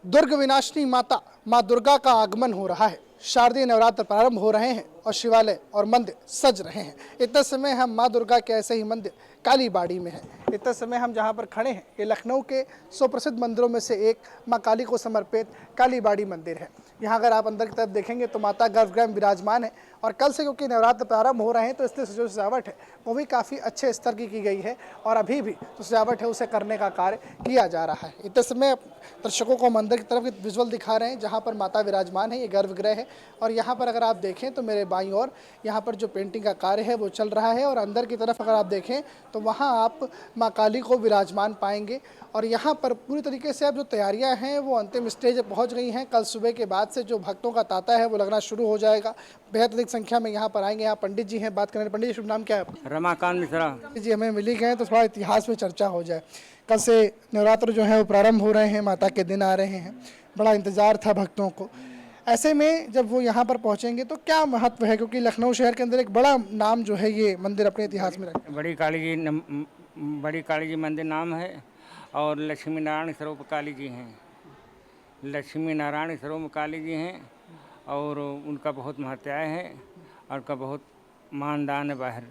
दुर्ग विनाशिनी माता माँ दुर्गा का आगमन हो रहा है। शारदीय नवरात्र प्रारंभ हो रहे हैं और शिवालय और मंदिर सज रहे हैं। इतना समय हम माँ दुर्गा के ऐसे ही मंदिर कालीबाड़ी में हैं। इतना समय हम जहाँ पर खड़े हैं ये लखनऊ के सुप्रसिद्ध मंदिरों में से एक माँ काली को समर्पित कालीबाड़ी मंदिर है। यहाँ अगर आप अंदर की तरफ देखेंगे तो माता गर्भगृह में विराजमान है और कल से क्योंकि नवरात्र प्रारंभ हो रहे हैं तो इसलिए जो सजावट है वो भी काफ़ी अच्छे स्तर की गई है और अभी भी जो सजावट है उसे करने का कार्य किया जा रहा है। इतने समय दर्शकों को मंदिर की तरफ विजुअल दिखा रहे हैं जहाँ पर माता विराजमान है। ये गर्भगृह है और यहाँ पर अगर आप देखें तो मेरे बाईं ओर यहाँ पर जो पेंटिंग का कार्य है वो चल रहा है और अंदर की तरफ अगर आप देखें तो वहाँ आप माँ काली को विराजमान पाएंगे और यहाँ पर पूरी तरीके से अब जो तैयारियाँ हैं वो अंतिम स्टेज पहुँच गई हैं। कल सुबह के बाद से जो भक्तों का तांता है वो लगना शुरू हो जाएगा। बेहद अधिक संख्या में यहाँ पर आएंगे। यहाँ पंडित जी हैं, बात करें। पंडित जी शुभ नाम क्या है आपका? रमाकांत मिश्रा। जी हमें मिली गए तो थोड़ा इतिहास में चर्चा हो जाए। कल से नवरात्र जो है वो प्रारंभ हो रहे हैं, माता के दिन आ रहे हैं, बड़ा इंतजार था भक्तों को। ऐसे में जब वो यहाँ पर पहुँचेंगे तो क्या महत्व है, क्योंकि लखनऊ शहर के अंदर एक बड़ा नाम जो है ये मंदिर अपने इतिहास में रखा है। बड़ी काली जी मंदिर नाम है और लक्ष्मी नारायण स्वरूप काली जी हैं। लक्ष्मी नारायण स्वरूप काली जी हैं और उनका बहुत महत्व है और उनका बहुत मानदान है बाहर।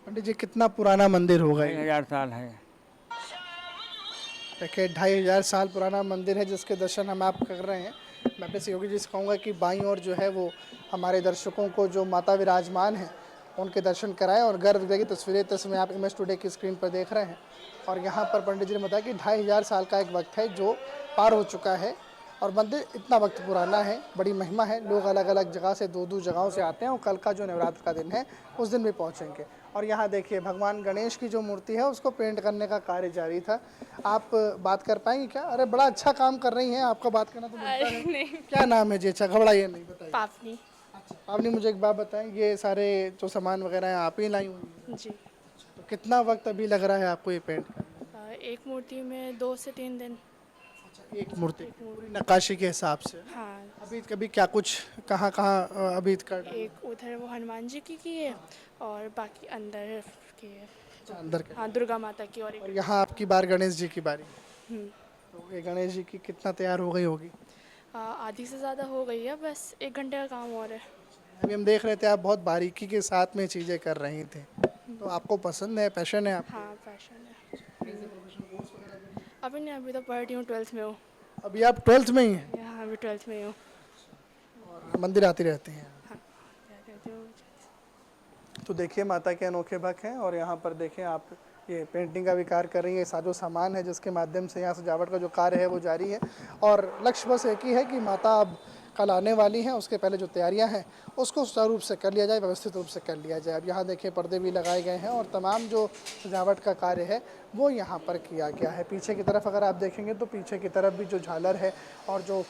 पंडित जी कितना पुराना मंदिर होगा? 2000 साल है। देखिए 2500 साल पुराना मंदिर है जिसके दर्शन हम आप कर रहे हैं। मैं अपने सहयोगी जी से कहूँगा कि बाईं ओर जो है वो हमारे दर्शकों को जो माता विराजमान है उनके दर्शन कराएं और गर्भगृह की तस्वीरें तस्वीरें आप इमेज टुडे की स्क्रीन पर देख रहे हैं। और यहाँ पर पंडित जी ने बताया कि 2500 साल का एक वक्त है जो पार हो चुका है और मंदिर इतना वक्त पुराना है, बड़ी महिमा है। लोग अलग अलग जगह से दूर दूर जगहों से आते हैं और कल का जो नवरात्र का दिन है उस दिन भी पहुँचेंगे। और यहाँ देखिए भगवान गणेश की जो मूर्ति है उसको पेंट करने का कार्य जारी था। आप बात कर पाएंगे क्या? अरे बड़ा अच्छा काम कर रही हैं, आपका बात करना तो बनता है। नहीं। क्या नाम है जी? अच्छा घबराइए नहीं, बताइए। पापनी। अच्छा आपने मुझे एक बात बताएं, ये सारे जो सामान वगैरह हैं आप ही लाई हुई हैं? जी। तो कितना वक्त अभी लग रहा है आपको ये पेंट करने में? एक मूर्ति में 2 से 3 दिन। अच्छा एक मूर्ति पूरी नक्काशी के हिसाब से? हाँ। अभी कभी क्या कुछ कहाँ कहाँ अभी कर डाला? एक उधर वो हनुमान जी की है और बाकी अंदर की है। अच्छा, अंदर के। हाँ दुर्गा माता की और और एक। यहाँ आपकी बार गणेश जी की बारी। हम्म, तो ये गणेश जी की कितना तैयार हो गई होगी? आधी से ज़्यादा हो गई है, बस 1 घंटे का काम और है। अभी हम देख रहे थे आप बहुत बारीकी के साथ में चीज़ें कर रही थे, तो आपको पसंद है, पैशन है आप? हाँ पैशन है। अभी नहीं, अभी तो पढ़ रही हूँ, 12th में हूँ। अभी आप 12th में ही हैं? हाँ अभी 12th में ही हूँ। और मंदिर आती रहती हैं? हाँ क्या कहते हो। तो देखिए माता के अनोखे भक्त हैं और यहाँ पर देखें आप ये पेंटिंग का भी कार्य कर रही है। साजो सामान है जिसके माध्यम से यहाँ सजावट का जो कार्य है वो जारी है और लक्ष्य बस एक ही है कि माता अब कल आने वाली हैं, उसके पहले जो तैयारियां हैं उसको सुचारू रूप से कर लिया जाए, व्यवस्थित रूप से कर लिया जाए। अब यहाँ देखिए पर्दे भी लगाए गए हैं और तमाम जो सजावट का कार्य है वो यहाँ पर किया गया है। पीछे की तरफ अगर आप देखेंगे तो पीछे की तरफ भी जो झालर है और जो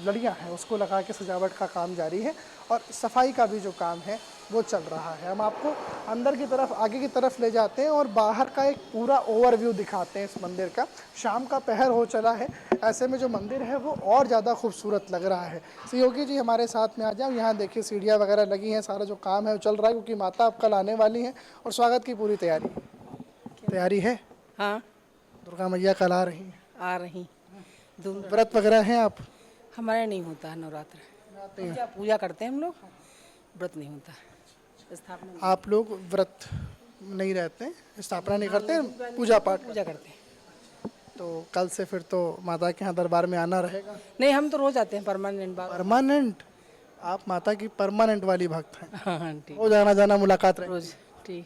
लड़ियाँ हैं उसको लगा के सजावट का काम जारी है और सफाई का भी जो काम है वो चल रहा है। हम आपको अंदर की तरफ आगे की तरफ ले जाते हैं और बाहर का एक पूरा ओवरव्यू दिखाते हैं इस मंदिर का। शाम का पहर हो चला है, ऐसे में जो मंदिर है वो और ज़्यादा खूबसूरत लग रहा है। सहयोगी जी हमारे साथ में आ जाओ। यहाँ देखिए सीढ़ियाँ वगैरह लगी हैं, सारा जो काम है वो चल रहा है क्योंकि माता अब कल आने वाली हैं और स्वागत की पूरी तैयारी है। हाँ दुर्गा मैया कल आ रही हैं, आ रही। व्रत वगैरह हैं आप? हमारे नहीं होता है नवरात्र, पूजा करते हैं हम लोग, व्रत नहीं होता। स्थापना आप लोग व्रत नहीं रहते, स्थापना नहीं करते, पूजा पाठ पूजा करते हैं। तो कल से फिर तो माता के यहाँ दरबार में आना रहेगा? नहीं हम तो रोज आते हैं, परमानेंट बात। परमानेंट? आप माता की परमानेंट वाली भक्त हैं? हाँ हाँ ठीक, रोज आना जाना मुलाकात रहे? रोज ठीक।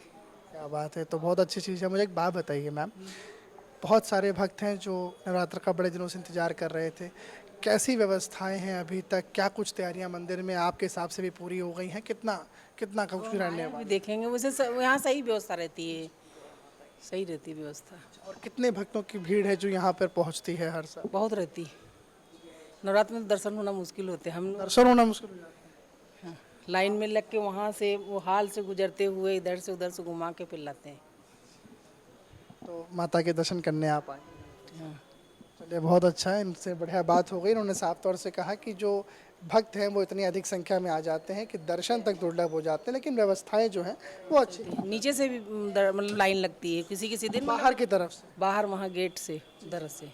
क्या बात है, तो बहुत अच्छी चीज़ है। मुझे एक बात बताइए मैम, बहुत सारे भक्त हैं जो नवरात्र का बड़े दिनों से इंतजार कर रहे थे, कैसी व्यवस्थाएं हैं अभी तक? क्या कुछ तैयारियां मंदिर में आपके हिसाब से भी पूरी हो गई हैं? कितना कितना कुछ रहने अभी देखेंगे वैसे यहाँ सही व्यवस्था रहती है, सही रहती है व्यवस्था। और कितने भक्तों की भीड़ है जो यहाँ पर पहुँचती है हर साल? बहुत रहती है। नवरात्र में दर्शन होना मुश्किल होते हैं, हम लोग दर्शन होना मुश्किल हो जाता है। हाँ, लाइन में लग के वहाँ से वो हाल से गुजरते हुए इधर से उधर से घुमा के फिर लाते हैं। तो माता के दर्शन करने आप आए? हाँ चलिए बहुत अच्छा है, इनसे बढ़िया बात हो गई। इन्होंने साफ तौर से कहा कि जो भक्त हैं वो इतनी अधिक संख्या में आ जाते हैं कि दर्शन तक दुर्लभ हो जाते हैं, लेकिन व्यवस्थाएं जो हैं वो अच्छी हैं। नीचे से भी मतलब लाइन लगती है किसी किसी दिन, बाहर की तरफ से? बाहर वहाँ गेट से उधर से।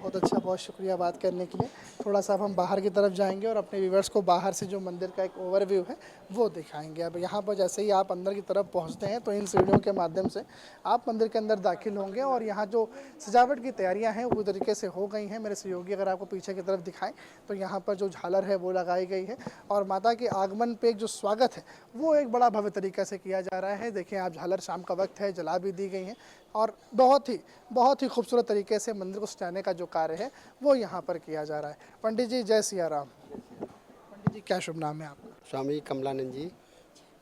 बहुत अच्छा, बहुत शुक्रिया बात करने के लिए। थोड़ा सा अब हम बाहर की तरफ जाएंगे और अपने व्यूवर्स को बाहर से जो मंदिर का एक ओवरव्यू है वो दिखाएंगे। अब यहाँ पर जैसे ही आप अंदर की तरफ पहुँचते हैं तो इन सीढ़ियों के माध्यम से आप मंदिर के अंदर दाखिल होंगे और यहाँ जो सजावट की तैयारियाँ हैं वो तरीके से हो गई हैं। मेरे सहयोगी अगर आपको पीछे की तरफ दिखाएं तो यहाँ पर जो झालर है वो लगाई गई है और माता के आगमन पे एक जो स्वागत है वो एक बड़ा भव्य तरीके से किया जा रहा है। देखिए आप, झालर शाम का वक्त है, जला भी दी गई हैं और बहुत ही खूबसूरत तरीके से मंदिर को सजाने का जो कार्य है वो यहाँ पर किया जा रहा है। पंडित जी जय सिया राम। पंडित जी क्या शुभ नाम है आपका? स्वामी कमलानंद जी।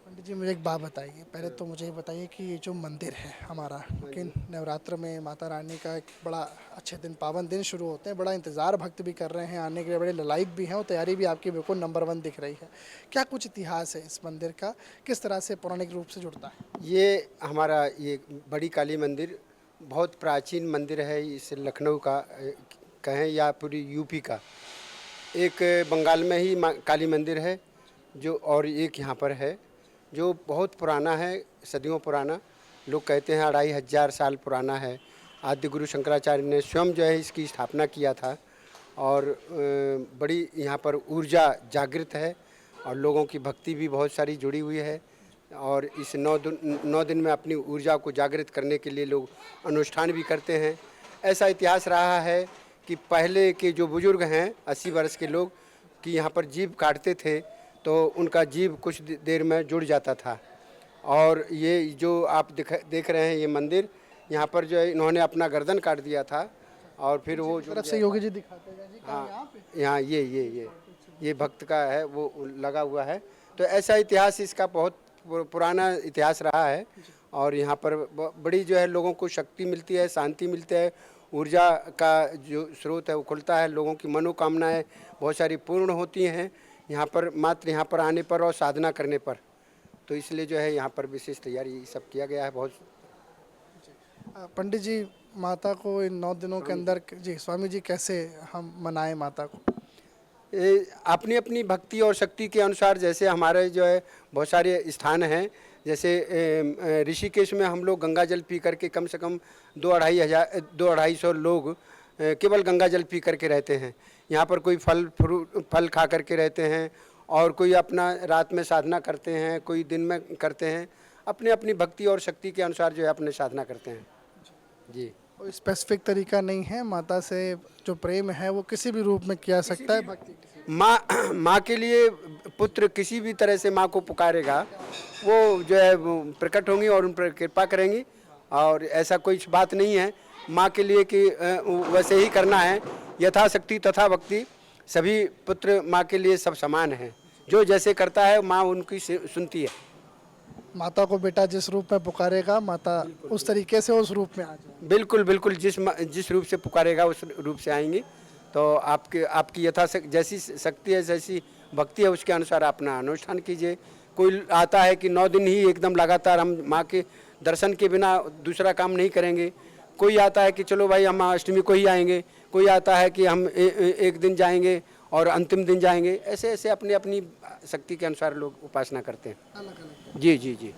पंडित जी मुझे एक बात बताइए, पहले तो मुझे ये बताइए कि ये जो मंदिर है हमारा, कि नवरात्र में माता रानी का एक बड़ा अच्छे दिन, पावन दिन शुरू होते हैं, बड़ा इंतज़ार भक्त भी कर रहे हैं आने के लिए, बड़े ललायत भी हैं और तैयारी भी आपकी बिल्कुल नंबर 1 दिख रही है। क्या कुछ इतिहास है इस मंदिर का, किस तरह से पौराणिक रूप से जुड़ता है? ये हमारा ये बड़ी काली मंदिर बहुत प्राचीन मंदिर है। इस लखनऊ का कहें या पूरी यूपी का, एक बंगाल में ही काली मंदिर है जो, और एक यहाँ पर है जो बहुत पुराना है, सदियों पुराना। लोग कहते हैं 2500 साल पुराना है। आद्य गुरु शंकराचार्य ने स्वयं जो है इसकी स्थापना किया था और बड़ी यहाँ पर ऊर्जा जागृत है और लोगों की भक्ति भी बहुत सारी जुड़ी हुई है। और इस 9 दिन में अपनी ऊर्जा को जागृत करने के लिए लोग अनुष्ठान भी करते हैं। ऐसा इतिहास रहा है कि पहले के जो बुजुर्ग हैं 80 वर्ष के लोग, कि यहाँ पर जीभ काटते थे तो उनका जीभ कुछ देर में जुड़ जाता था। और ये जो आप देख रहे हैं ये मंदिर, यहाँ पर जो है इन्होंने अपना गर्दन काट दिया था और फिर वो तरफ से योगी जी दिखाते हैं जी। हाँ, यहाँ ये भक्त का है, वो लगा हुआ है। तो ऐसा इतिहास इसका बहुत पुराना इतिहास रहा है और यहाँ पर बड़ी जो है लोगों को शक्ति मिलती है, शांति मिलती है, ऊर्जा का जो स्रोत है वो खुलता है, लोगों की मनोकामनाएं बहुत सारी पूर्ण होती हैं यहाँ पर, मात्र यहाँ पर आने पर और साधना करने पर। तो इसलिए जो है यहाँ पर विशेष तैयारी सब किया गया है बहुत। पंडित जी, माता को इन 9 दिनों के अंदर जी, स्वामी जी कैसे हम मनाएं माता को? अपनी अपनी भक्ति और शक्ति के अनुसार, जैसे हमारे जो है बहुत सारे स्थान हैं, जैसे ऋषिकेश में हम लोग गंगा जल पी करके कम से कम 2-250 लोग केवल गंगा जल पी करके रहते हैं। यहाँ पर कोई फल खा करके रहते हैं और कोई अपना रात में साधना करते हैं, कोई दिन में करते हैं। अपनी अपनी भक्ति और शक्ति के अनुसार जो है अपने साधना करते हैं जी। कोई स्पेसिफिक तरीका नहीं है, माता से जो प्रेम है वो किसी भी रूप में किया सकता है। भक्ति माँ के लिए पुत्र किसी भी तरह से माँ को पुकारेगा, वो जो है प्रकट होंगी और उन पर कृपा करेंगी। और ऐसा कोई बात नहीं है माँ के लिए कि वैसे ही करना है, यथाशक्ति तथा भक्ति। सभी पुत्र माँ के लिए सब समान हैं, जो जैसे करता है माँ उनकी सुनती है। माता को बेटा जिस रूप में पुकारेगा, माता उस तरीके से उस रूप में आ जाए। बिल्कुल बिल्कुल, जिस रूप से पुकारेगा उस रूप से आएंगी। तो आपकी जैसी शक्ति है, जैसी भक्ति है, उसके अनुसार अपना अनुष्ठान कीजिए। कोई आता है कि 9 दिन ही एकदम लगातार हम माँ के दर्शन के बिना दूसरा काम नहीं करेंगे। कोई आता है कि चलो भाई हम अष्टमी को ही आएंगे, कोई आता है कि हम एक दिन जाएंगे और अंतिम दिन जाएंगे। ऐसे ऐसे अपनी अपनी शक्ति के अनुसार लोग उपासना करते हैं। जी जी जी,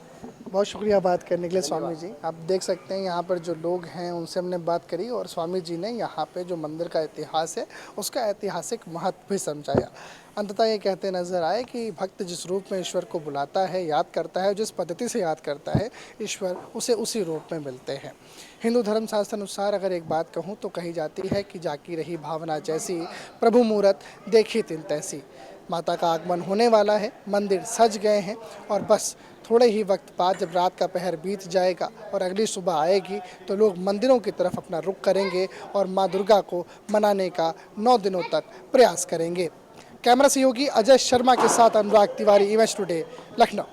बहुत शुक्रिया बात करने के लिए स्वामी जी। आप देख सकते हैं यहाँ पर जो लोग हैं उनसे हमने बात करी और स्वामी जी ने यहाँ पे जो मंदिर का इतिहास है उसका ऐतिहासिक महत्व भी समझाया। अंततः ये कहते नजर आए कि भक्त जिस रूप में ईश्वर को बुलाता है, याद करता है, जिस पद्धति से याद करता है, ईश्वर उसे उसी रूप में मिलते हैं। हिंदू धर्म शास्त्र अनुसार अगर एक बात कहूँ तो कही जाती है कि जाकी रही भावना जैसी, प्रभु मूरत देखी तिन तैसी। माता का आगमन होने वाला है, मंदिर सज गए हैं और बस थोड़े ही वक्त बाद जब रात का पहर बीत जाएगा और अगली सुबह आएगी तो लोग मंदिरों की तरफ अपना रुख करेंगे और माँ दुर्गा को मनाने का 9 दिनों तक प्रयास करेंगे। कैमरा सहयोगी अजय शर्मा के साथ अनुराग तिवारी, इमेज टुडे, लखनऊ।